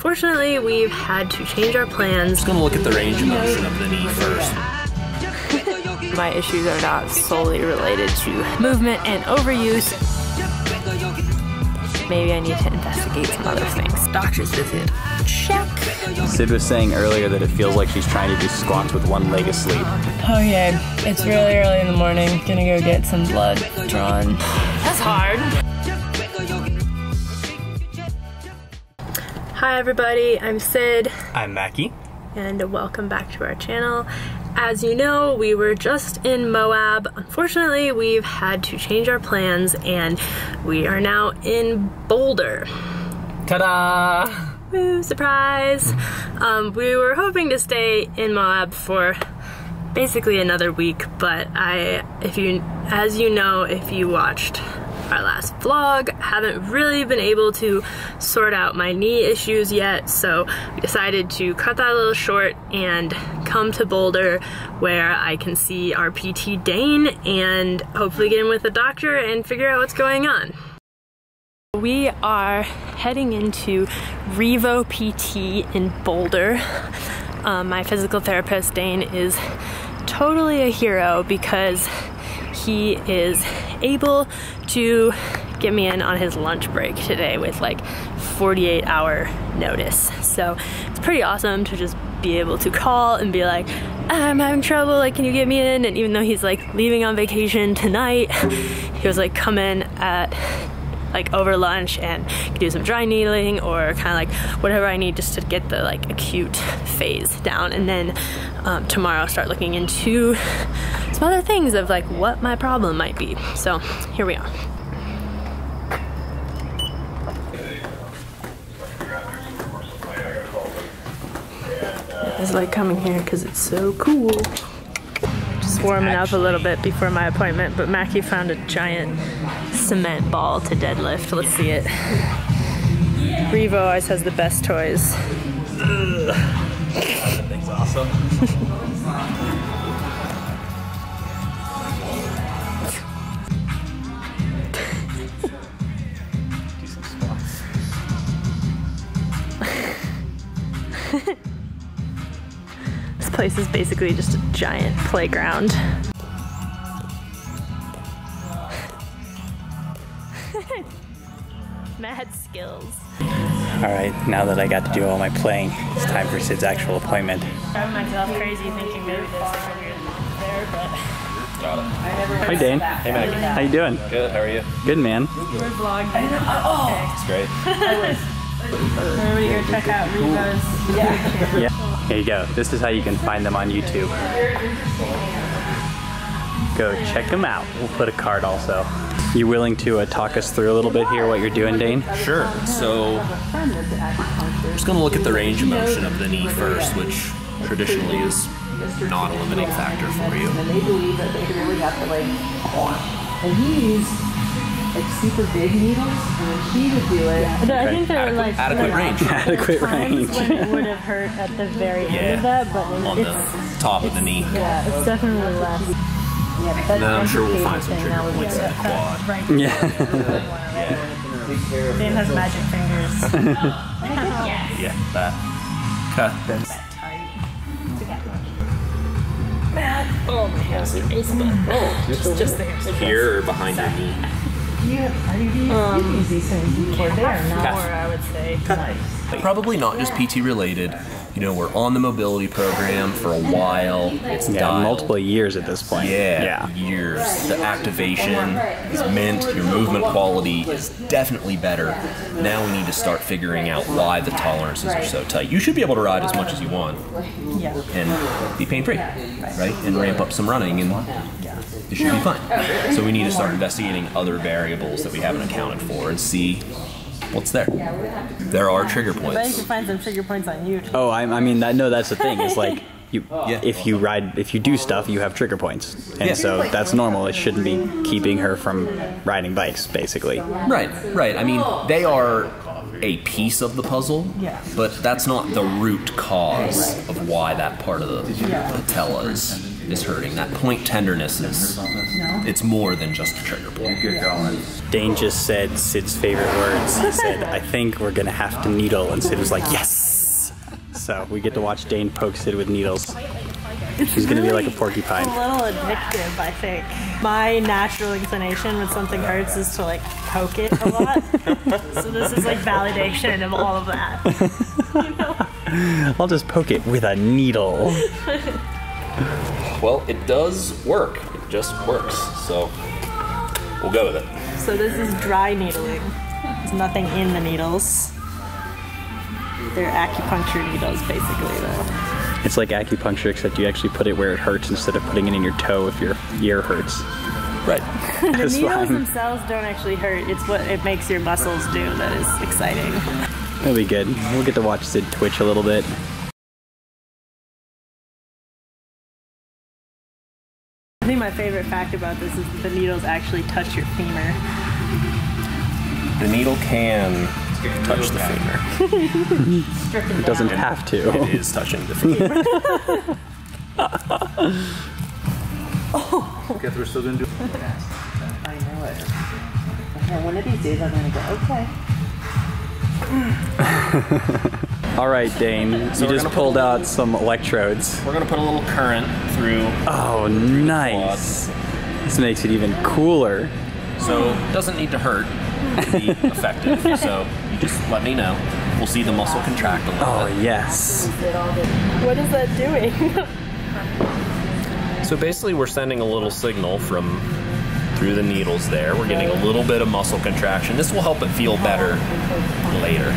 Fortunately, we've had to change our plans. Just gonna look at the range of motion of the knee first. My issues are not solely related to movement and overuse. Maybe I need to investigate some other things. Doctor's visit. Check. Sid was saying earlier that it feels like she's trying to do squats with one leg asleep. Okay, it's really early in the morning. Gonna go get some blood drawn. That's hard. Hi everybody, I'm Sid. I'm Mackie. And welcome back to our channel. As you know, we were just in Moab. Unfortunately, we've had to change our plans and we are now in Boulder. Ta-da! Woo, surprise! We were hoping to stay in Moab for basically another week, but as you know, if you watched our last vlog, haven't really been able to sort out my knee issues yet, so we decided to cut that a little short and come to Boulder where I can see our PT Dane and hopefully get in with the doctor and figure out what's going on. We are heading into Revo PT in Boulder. My physical therapist Dane is totally a hero because he is able to get me in on his lunch break today with like 48-hour notice. So it's pretty awesome to just be able to call and be like, I'm having trouble, like, can you get me in? And even though he's like leaving on vacation tonight, he was like, come in at like over lunch and do some dry needling or kind of like whatever I need just to get the like acute phase down, and then tomorrow start looking into some other things of like what my problem might be. So here we are. It's like coming here because it's so cool. Just warming up a little bit before my appointment, but Mackie found a giant cement ball to deadlift. Let's see it. Revo always has the best toys. That thing's awesome. Do some squats. This place is basically just a giant playground. Mad skills. Alright, now that I got to do all my playing, it's time for Sid's actual appointment. Driving myself crazy thinking maybe there's like a weird there, but... Got it. Hi Dane. Hey Maggie. How you doing? Good, how are you? Good, man. We're vlogging. It's great. Everybody go check out Revo's. Yeah. Here you go. This is how you can find them on YouTube. Go check them out. We'll put a card also. You willing to talk us through a little bit here what you're doing, Dane? Sure. So, I'm just gonna look at the range of motion of the knee first, which traditionally is not a limiting factor for you. And they believe that they really have to like, and he used like super big needles, and when he would do it, I think there were like Adequate range. Adequate range. when it would have hurt at the very end of that, but on the top of the knee. yeah, it's definitely less. yeah, but And then I'm sure we'll find some trigger points in the quad. Yeah. Dane has magic fingers. Yeah, that. Cut. Oh my gosh, just the hips. Here or behind your knee? these things before they are not. More, I would say. Probably not just PT related. You know, we're on the mobility program for a while. It's dialed. Multiple years at this point. Yeah, years. The activation is mint. Your movement quality is definitely better. Now we need to start figuring out why the tolerances are so tight. You should be able to ride as much as you want and be pain-free, right? And ramp up some running and you should be fine. So we need to start investigating other variables that we haven't accounted for and see what's there. There are trigger I bet you points. can find some trigger points on YouTube. Oh, I mean, that's the thing. It's like, if you do stuff, you have trigger points. And so that's normal. It shouldn't be keeping her from riding bikes, basically. Right. I mean, they are a piece of the puzzle, but that's not the root cause of why that part of the patella is is hurting. That point tenderness is, it's more than just a trigger point. Dane just said Sid's favorite words. He said, I think we're gonna have to needle, and Sid was like, yes! So we get to watch Dane poke Sid with needles. She's gonna be like a porcupine. A little addictive, I think. My natural inclination when something hurts is to like poke it a lot. So this is like validation of all of that. You know? I'll just poke it with a needle. Well, it does work. It just works. So we'll go with it. So this is dry needling. There's nothing in the needles. They're acupuncture needles, basically, though. It's like acupuncture, except you actually put it where it hurts instead of putting it in your toe if your ear hurts. Right. The needles themselves don't actually hurt. It's what it makes your muscles do that is exciting. It'll be good. We'll get to watch Sid twitch a little bit. I think my favorite fact about this is that the needles actually touch your femur. The needle can touch the femur. It doesn't have to. It is touching the femur. Oh! Guess we're still gonna do it. I know it. Okay, one of these days I'm gonna go, okay. All right, Dane, So you just pulled out some electrodes. We're gonna put a little current through. Oh, nice. This makes it even cooler. So it doesn't need to hurt to be effective. So you just let me know. We'll see the muscle contract a little bit. Oh, yes. What is that doing? So basically we're sending a little signal from through the needles there. We're getting a little bit of muscle contraction. This will help it feel better later.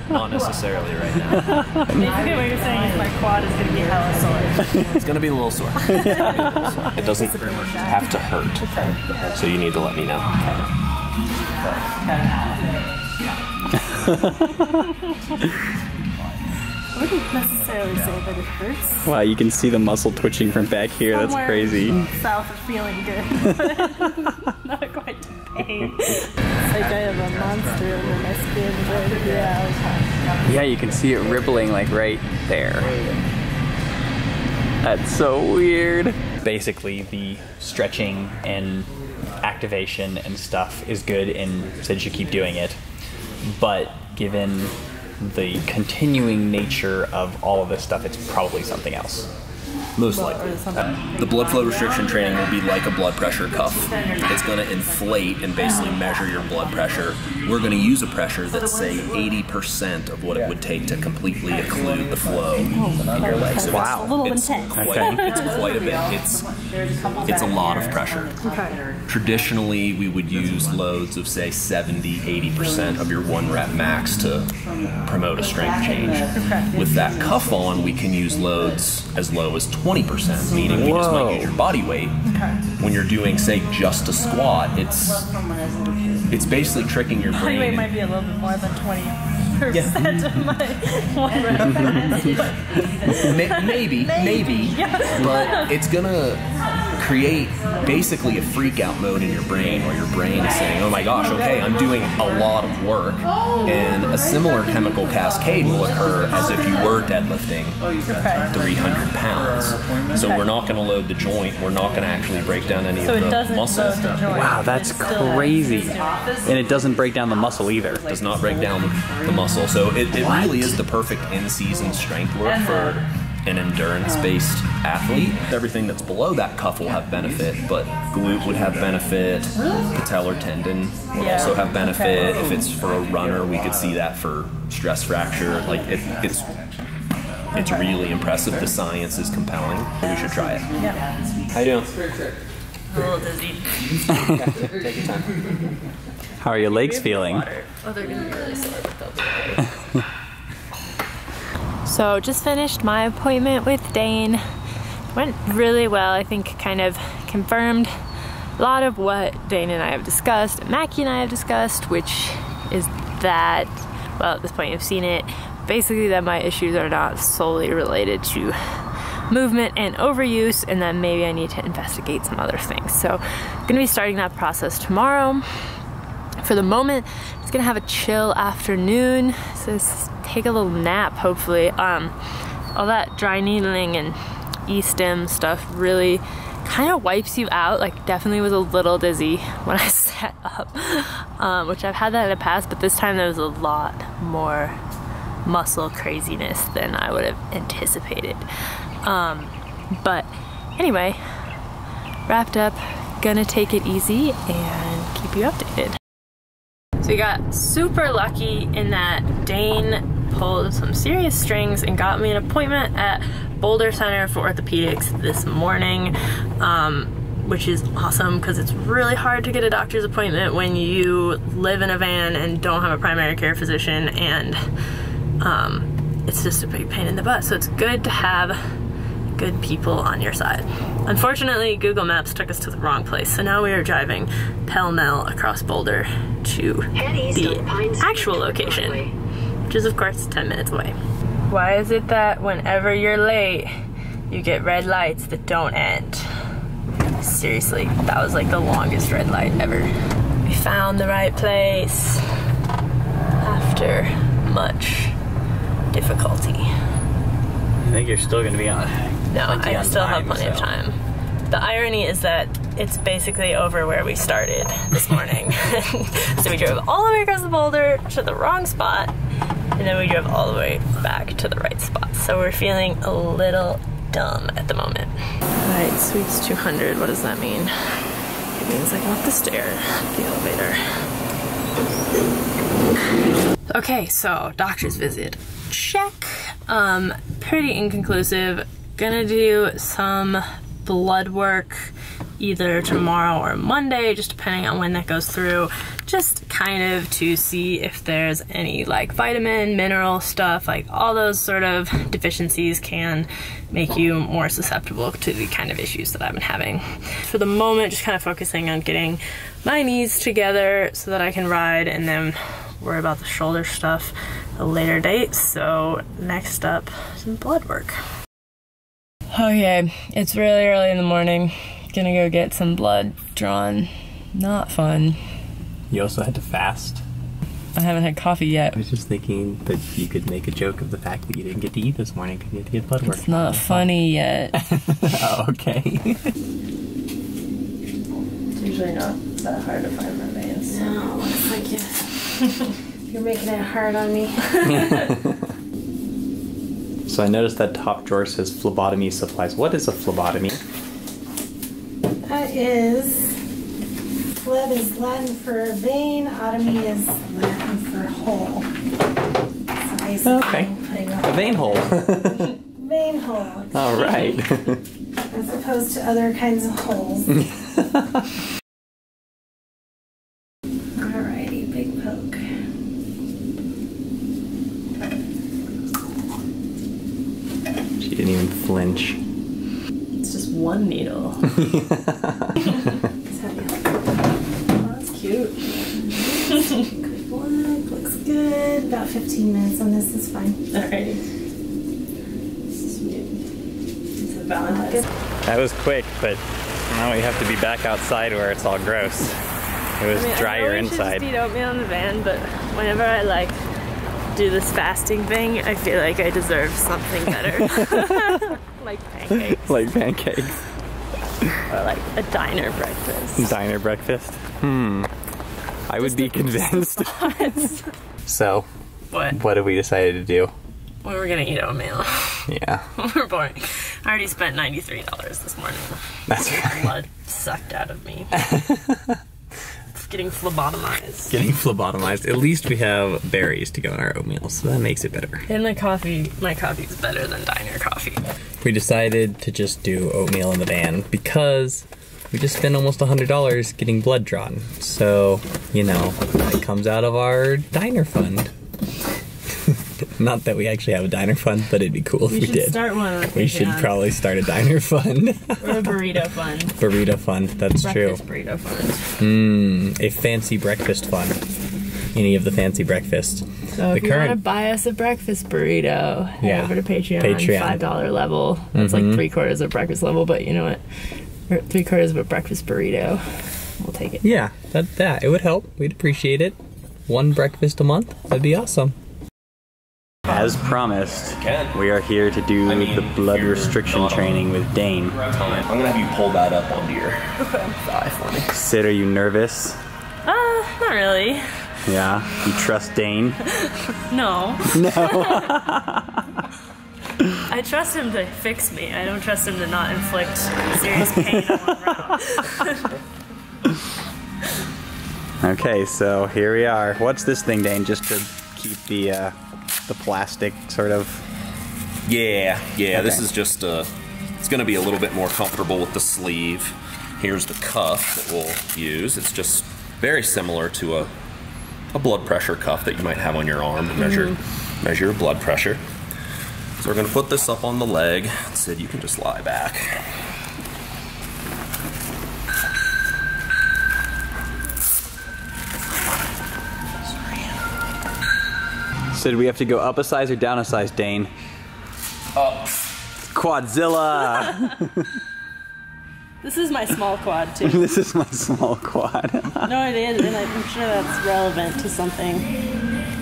Not necessarily right now. Basically what you're saying is my quad is going to be hella sore. It's going to be a little sore. It doesn't have to hurt. So you need to let me know. I wouldn't necessarily say that it hurts. Wow, you can see the muscle twitching from back here. That's crazy. South is feeling good, but not quite to pain. It's like I have a monster under my skin, but yeah. Yeah, you can see it rippling like right there. That's so weird. Basically, the stretching and activation and stuff is good, and said you keep doing it. But given the continuing nature of all of this stuff, it's probably something else. Most likely. The blood flow restriction training will be like a blood pressure cuff. It's going to inflate and basically measure your blood pressure. We're going to use a pressure that's, say, 80% of what it would take to completely occlude the flow in your legs. So Wow. A little it's intense. quite a bit. It's a lot of pressure. Okay. Traditionally, we would use loads of, say, 70-80% of your 1 rep max to promote a strength change. With that cuff on, we can use loads as low as 20%, meaning we just might use your body weight. When you're doing, say, just a squat, it's basically tricking your brain. Body weight might be a little bit more than 20% of my 1 rep. Maybe, but it's gonna create basically a freak out mode in your brain where your brain is saying, oh my gosh, okay, I'm doing a lot of work, and a similar chemical cascade will occur as if you were deadlifting 300 pounds. So we're not going to load the joint, we're not going to actually break down any of the muscle. Wow, that's crazy. And it doesn't break down the muscle either. It does not break down the muscle. So it really is the perfect in-season strength work for an endurance-based athlete. Everything that's below that cuff will have benefit, but glute would have benefit, patellar tendon would also have benefit. If it's for a runner, we could see that for stress fracture. Like it's really impressive. The science is compelling. We should try it. Yeah. How you doing? A little dizzy. Take your time. How are your legs feeling? Oh, they're gonna be really sore, but they'll be okay. So just finished my appointment with Dane. Went really well. I think kind of confirmed a lot of what Dane and I have discussed, and Mackie and I have discussed, which is that, well, at this point you've seen it, basically that my issues are not solely related to movement and overuse, and that maybe I need to investigate some other things. So I'm gonna be starting that process tomorrow. For the moment, it's gonna have a chill afternoon, so take a little nap, hopefully. All that dry needling and E-stim stuff really kind of wipes you out. Like, definitely was a little dizzy when I sat up, which I've had that in the past, but this time there was a lot more muscle craziness than I would have anticipated. But anyway, wrapped up, gonna take it easy and keep you updated. So we got super lucky in that Dane pulled some serious strings and got me an appointment at Boulder Center for Orthopedics this morning, which is awesome because it's really hard to get a doctor's appointment when you live in a van and don't have a primary care physician, and it's just a big pain in the butt. So it's good to have good people on your side. Unfortunately, Google Maps took us to the wrong place, so now we are driving pell-mell across Boulder to the actual location, which is of course 10 minutes away. Why is it that whenever you're late, you get red lights that don't end? Seriously, that was like the longest red light ever. We found the right place after much difficulty. I think you're still gonna be on. No, I still have plenty of time. The irony is that it's basically over where we started this morning. So we drove all the way across the Boulder to the wrong spot, and then we drove all the way back to the right spot. So we're feeling a little dumb at the moment. All right, Suites 200, what does that mean? It means I go up the stair, the elevator. Okay, so doctor's visit. Check. Pretty inconclusive. Gonna do some blood work either tomorrow or Monday, just depending on when that goes through, just kind of to see if there's any like vitamin, mineral stuff, like all those sort of deficiencies can make you more susceptible to the kind of issues that I've been having. For the moment, just kind of focusing on getting my knees together so that I can ride, and then worry about the shoulder stuff at a later date. So next up, some blood work. Okay, it's really early in the morning. Gonna go get some blood drawn. Not fun. You also had to fast. I haven't had coffee yet. I was just thinking that you could make a joke of the fact that you didn't get to eat this morning because you had to get blood work. It's not funny yet. Oh, okay. It's usually not that hard to find my veins. No, looks like you're making it hard on me. So I noticed that top drawer says phlebotomy supplies. What is a phlebotomy? That is, phleb is Latin for vein, otomy is Latin for hole. So basically, Okay. A vein hole. Vein hole. All right. As opposed to other kinds of holes. Alrighty, big poke. She didn't even flinch. It's just one needle. Oh, that's cute. Good blood, looks good. About 15 minutes on this is fine. Alrighty. Sweet. It's a Valentine's. That was quick, but now we have to be back outside where it's all gross. It was drier I inside. should just eat oatmeal in the van, but whenever I like do this fasting thing, I feel like I deserve something better. Like pancakes. Like pancakes. Or like a diner breakfast. Diner breakfast? I would be convinced. So, what have we decided to do? Well, we're gonna eat oatmeal. Yeah. We're boring. I already spent $93 this morning. That's right. Blood sucked out of me. Getting phlebotomized. Getting phlebotomized. At least we have berries to go in our oatmeal, so that makes it better. And my coffee's better than diner coffee. We decided to just do oatmeal in the van because we just spent almost $100 getting blood drawn. So, you know, it comes out of our diner fund. Not that we actually have a diner fund, but it'd be cool if we did. We should start one. We should probably start a diner fund. Or a burrito fund. Burrito fund, that's true. Breakfast burrito fund. A fancy breakfast fund. Any of the fancy breakfast. So if you want to buy us a breakfast burrito, head over to Patreon. $5 level. That's like 3/4 of breakfast level, but you know what? 3/4 of a breakfast burrito. We'll take it. Yeah, that it would help. We'd appreciate it. One breakfast a month. That'd be awesome. as promised, Can. we are here to do the blood restriction training with Dane. I'm gonna have you pull that up onto your thigh for me. Sid, are you nervous? Not really. Yeah. You trust Dane? No. No. I trust him to fix me. I don't trust him to not inflict serious pain on one round. Okay, so here we are. What's this thing, Dane? Just to keep the plastic sort of. Yeah. Okay. This is just it's gonna be a little bit more comfortable with the sleeve. Here's the cuff that we'll use. It's just very similar to a blood pressure cuff that you might have on your arm to measure your blood pressure. So we're gonna put this up on the leg. Sid, you can just lie back. Sid, we have to go up a size or down a size, Dane? Up. Quadzilla! This is my small quad too. This is my small quad. No, it is, and I'm sure that's relevant to something.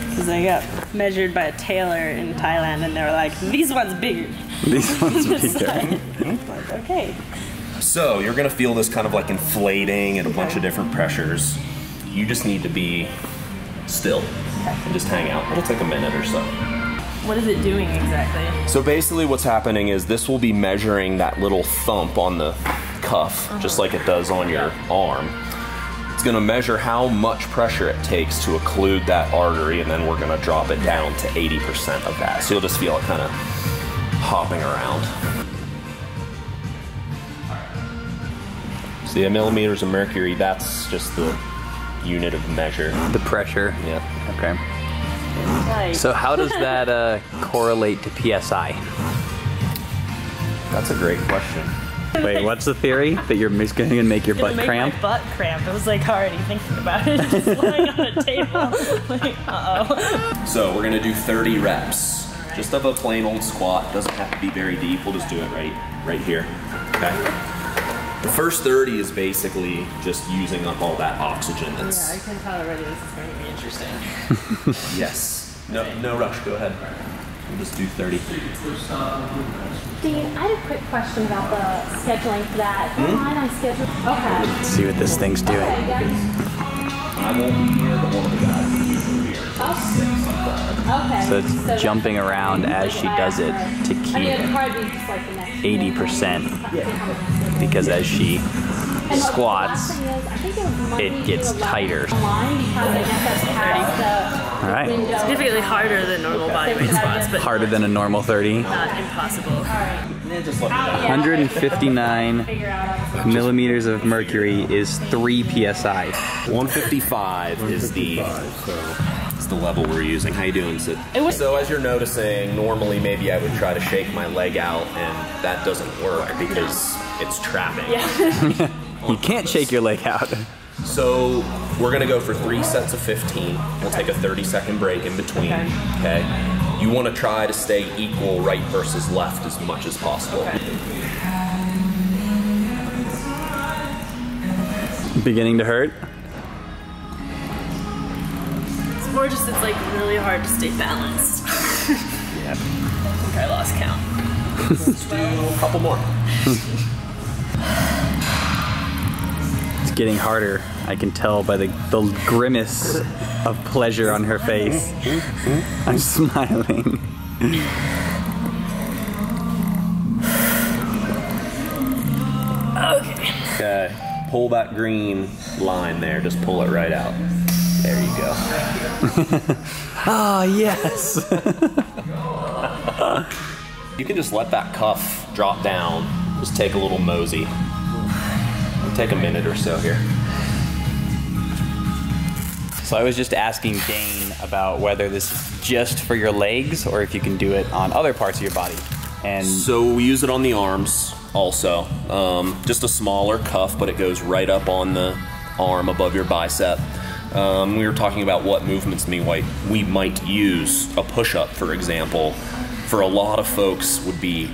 Because I got measured by a tailor in Thailand, and they were like, "These ones bigger." These ones bigger. Like, okay. So you're gonna feel this kind of like inflating and a bunch of different pressures. You just need to be still and just hang out. It'll take a minute or so. What is it doing exactly? So basically what's happening is this will be measuring that little thump on the cuff, just like it does on your arm. It's gonna measure how much pressure it takes to occlude that artery, and then we're gonna drop it down to 80% of that. So you'll just feel it kind of hopping around. See, millimeters of mercury, that's just the unit of measure. The pressure. Yeah. Okay. Right. So how does that correlate to PSI? That's a great question. Wait, what's the theory? That you're going to make your butt It'll make cramp? my butt cramp. It was like already thinking about it, just lying on a table. Like, uh-oh. So we're gonna do 30 reps. Just of a plain old squat. Doesn't have to be very deep. We'll just do it right here. Okay. The first 30 is basically just using up all that oxygen Yeah, that's. I can tell already this is going to be interesting. Yes. No rush. Go ahead. We'll just do 30. Dean, I had a quick question about the scheduling for that. Online on schedule. Okay. Let's see what this thing's doing. I won't be here, but one of the guys will be here. Okay. So it's jumping around as she does it to I mean, keep it'd probably be just like the next 80%. Because as she squats, it gets tighter. All right. Significantly harder than normal body weight squats, but Harder than a normal 30. not impossible. 159 millimeters of mercury is 3 PSI. 155 is the level we're using. How you doing, Sid? So as you're noticing, normally maybe I would try to shake my leg out, and that doesn't work because it's trapping. You can't shake your leg out. So we're gonna go for 3 sets of 15. We'll take a 30-second break in between. Okay. You want to try to stay equal right versus left as much as possible. Beginning to hurt? It's more just it's like really hard to stay balanced. Yeah. I think I lost count. Let's do a couple more. It's getting harder. I can tell by the grimace of pleasure on her face. I'm smiling. Okay. Pull that green line there. Just pull it right out. There you go. Ah, yes. You can just let that cuff drop down. Just take a little mosey. It'll take a minute or so here. So I was just asking Dane about whether this is just for your legs or if you can do it on other parts of your body. And So we use it on the arms also. Just a smaller cuff, but it goes right up on the arm above your bicep. We were talking about what movements we might use. A push-up, for example, for a lot of folks would be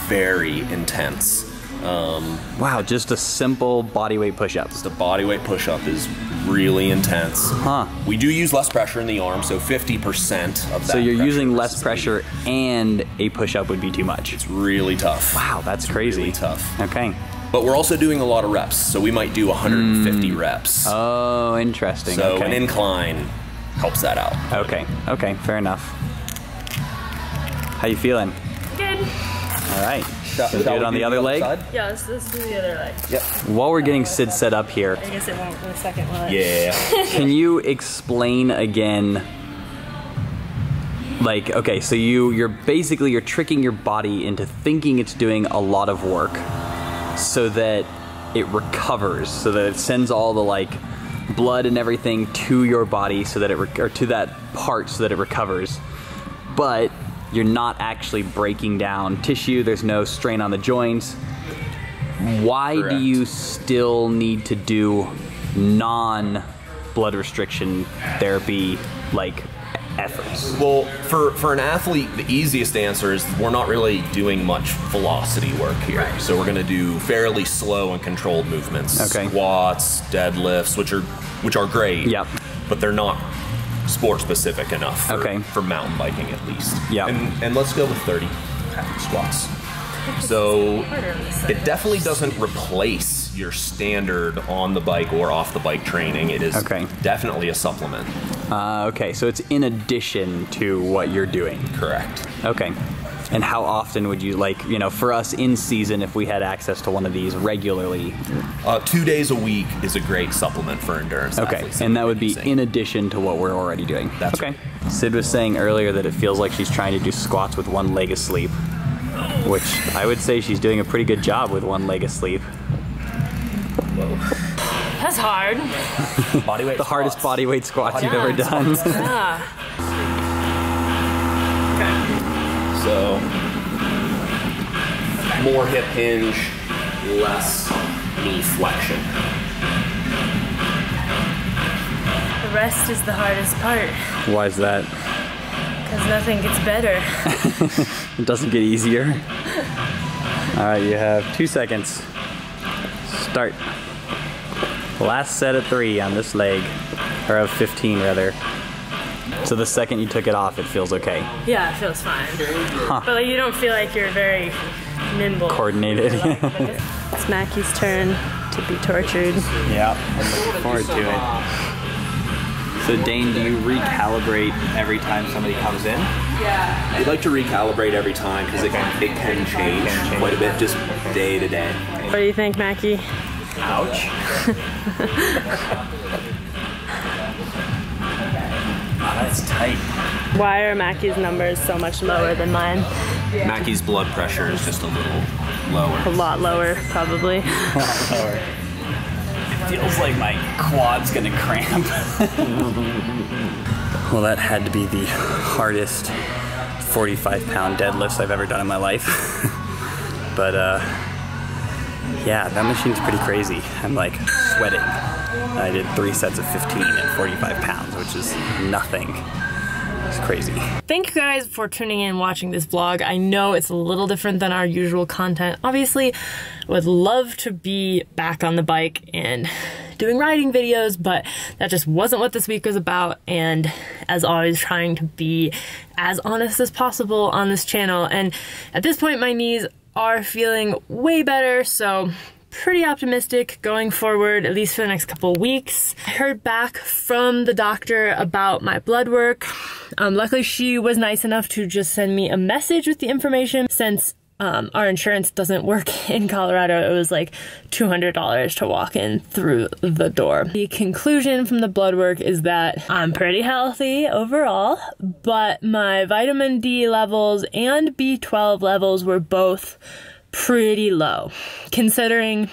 very intense. Wow, just a simple bodyweight push-up. Just a bodyweight push-up is really intense. Huh. We do use less pressure in the arm, so 50% of that. So you're using less pressure and a push-up would be too much. It's really tough. Wow, that's crazy. Really tough. Okay. But we're also doing a lot of reps, so we might do 150 reps. Oh, interesting. So okay. an incline helps that out. Okay, okay, fair enough. How you feeling? Good. All right. So do it on the other leg? Yeah, let's do the other leg. Yep. While we're getting Sid set up here, I guess it won't in a second, will it? Yeah. can you explain again, like, okay, so you're tricking your body into thinking it's doing a lot of work so that it recovers, so that it sends all the like blood and everything to your body so that or to that part so that it recovers. But you're not actually breaking down tissue, there's no strain on the joints. Why Correct. do you still need to do non-blood restriction therapy like efforts? Well, for an athlete, the easiest answer is we're not really doing much velocity work here. Right. So we're going to do fairly slow and controlled movements. Okay. Squats, deadlifts, which are great. Yep. But they're not sport specific enough for mountain biking at least. Yep. And let's go with 30 squats. So it definitely doesn't replace your standard on the bike or off the bike training. It is definitely a supplement. Okay, so it's in addition to what you're doing. Correct. Okay. And how often would you, like, you know, for us in season, if we had access to one of these regularly? 2 days a week is a great supplement for endurance athletes. And that would be in addition to what we're already doing. That's okay. Sid was saying earlier that it feels like she's trying to do squats with one leg asleep, which I would say she's doing a pretty good job with one leg asleep. That's hard. Bodyweight the hardest bodyweight squats you've ever done. Yeah. So, more hip hinge, less knee flexion. The rest is the hardest part. Why is that? Because nothing gets better. It doesn't get easier. All right, you have 2 seconds. Start. Last set of 3 on this leg, or of 15 rather. So the second you took it off, it feels okay. Yeah, it feels fine. But like, you don't feel like you're very nimble. Coordinated. It's Mackie's turn to be tortured. Yeah, I'm looking forward to it. So Dane, do you recalibrate every time somebody comes in? Yeah. I'd like to recalibrate every time because it can change quite a bit just day to day. What do you think, Mackie? Ouch. Oh, that's tight. Why are Mackie's numbers so much lower than mine? Mackie's blood pressure is just a little lower. A lot lower, probably. A lot lower. It feels like my quad's gonna cramp. Well, that had to be the hardest 45-pound deadlifts I've ever done in my life. But yeah, that machine's pretty crazy. I'm like sweating. I did 3 sets of 15 at 45 pounds, which is nothing. It's crazy. Thank you guys for tuning in and watching this vlog. I know it's a little different than our usual content. Obviously, I would love to be back on the bike and doing riding videos, but that just wasn't what this week was about. And as always, trying to be as honest as possible on this channel. And at this point, my knees are feeling way better, so pretty optimistic going forward, at least for the next couple of weeks. I heard back from the doctor about my blood work. Luckily, she was nice enough to just send me a message with the information. Since our insurance doesn't work in Colorado, it was like $200 to walk in through the door. The conclusion from the blood work is that I'm pretty healthy overall, but my vitamin D levels and B12 levels were both pretty low, considering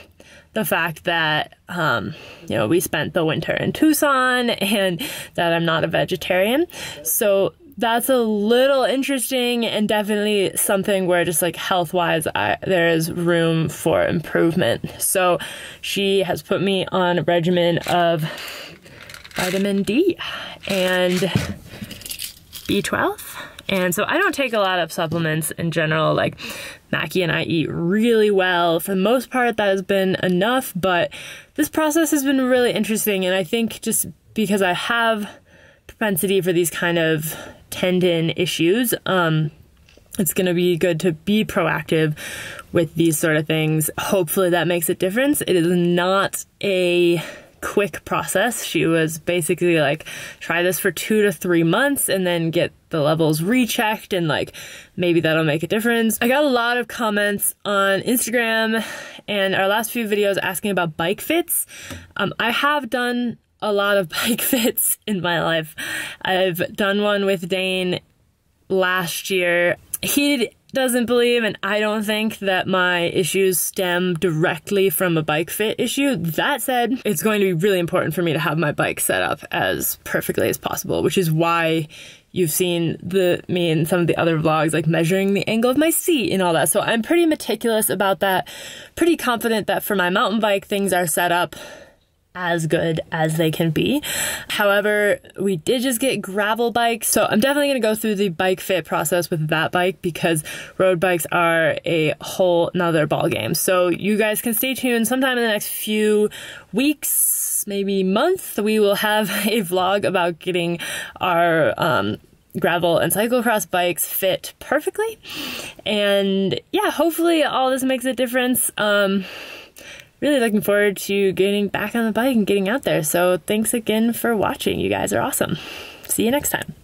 the fact that, you know, we spent the winter in Tucson and that I'm not a vegetarian. So that's a little interesting and definitely something where just like health-wise, there is room for improvement. So she has put me on a regimen of vitamin D and B12 And so I don't take a lot of supplements in general. Like Mackie and I eat really well. For the most part, that has been enough, but this process has been really interesting. And I think just because I have propensity for these kind of tendon issues, it's going to be good to be proactive with these sort of things. Hopefully that makes a difference. It is not a quick process. She was basically like, try this for 2 to 3 months and then get the levels rechecked, and like maybe that'll make a difference. I got a lot of comments on Instagram and our last few videos asking about bike fits. I have done a lot of bike fits in my life. I've done one with Dane last year. He doesn't believe, and I don't think, that my issues stem directly from a bike fit issue. That said, it's going to be really important for me to have my bike set up as perfectly as possible, which is why you've seen me in some of the other vlogs, like measuring the angle of my seat and all that. So I'm pretty meticulous about that, pretty confident that for my mountain bike, things are set up as good as they can be. However, we did just get gravel bikes, so I'm definitely going to go through the bike fit process with that bike, because road bikes are a whole nother ball game. So you guys can stay tuned. Sometime in the next few weeks, maybe month, we will have a vlog about getting our gravel and cyclocross bikes fit perfectly. And yeah, hopefully all this makes a difference. Really looking forward to getting back on the bike and getting out there. So thanks again for watching. You guys are awesome. See you next time.